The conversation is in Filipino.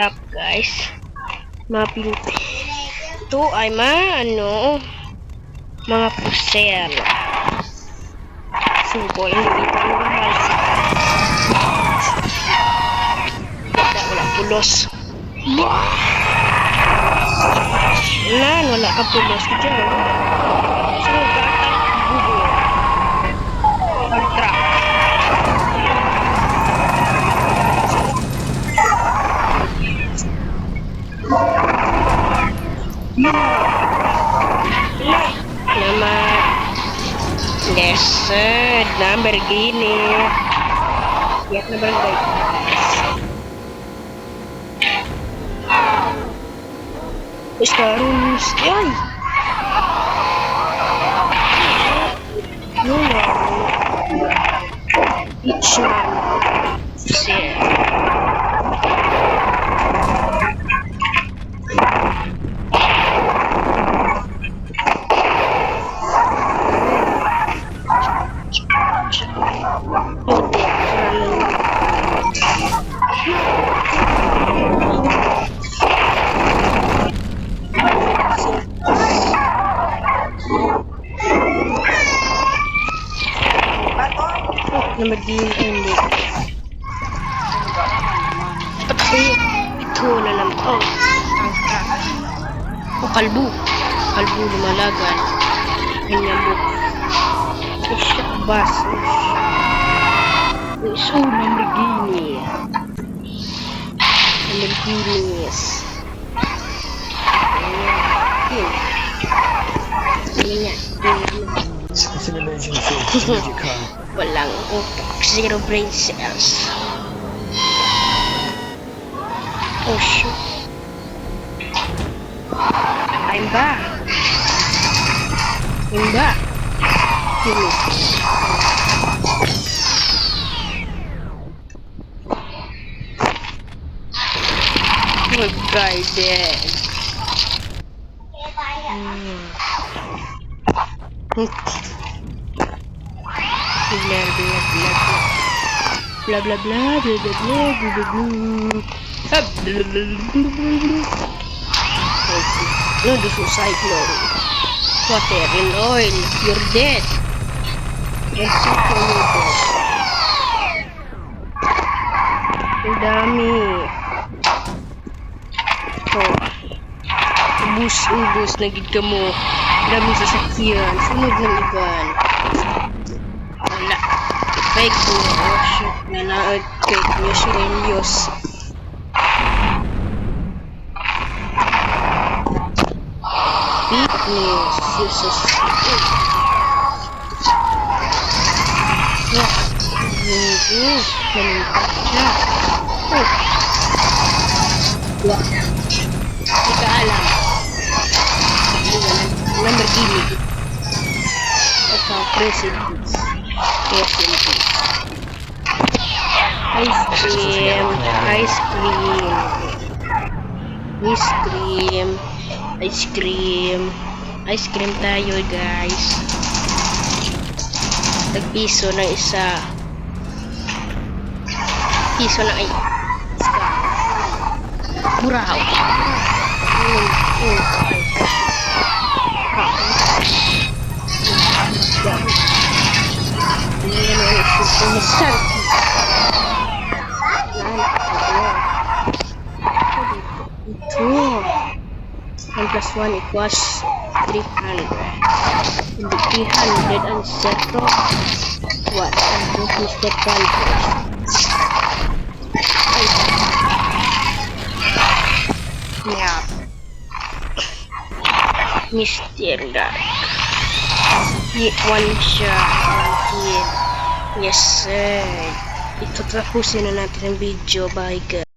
Up guys, mapinto. Ito ay mga pusel. Simple, hindi ito normal. Wala pulos. Wala ka pulos. Diyan. So, gatang bubo. Pag-trap. Naman. Yes, sir. Lamborghini. Lihat na barangay. Terus, yan. Nuna. Itchan. Share. Lamborghini hindi. Pati ito na lang. Tangka. Kalbo. Kalbo lumalagan. Nyamuk. Bas. So, Lamborghini. Lamborghinis. Ayan. Walang utak. Zero brain cells. Oh shoot. I'm back. We're guided. Blah blah blah blah blah blah blah blah. No, this is cyclone. Water and oil. You're dead. And cyclone. Ang dami. Ubus na gid ka mo. Dami sasakyan. Sunod ng iban. Wala. Fake ko. Oh shit. Nanaod. Fake news. Religious. Fake news. Jesus. Manimpat siya. Hindi ka alam. Lamborghini. Ito, president. Ice cream tayo guys. Tag-piso ng isa. Piso na ay muraw. Ito 1 plus 1 equals 300. Hindi 300 ang seto. What? This is the context. Yeah. Mr. Dark. One shot. Yes sir. Ito tapusin na natin ang video. Bye guys.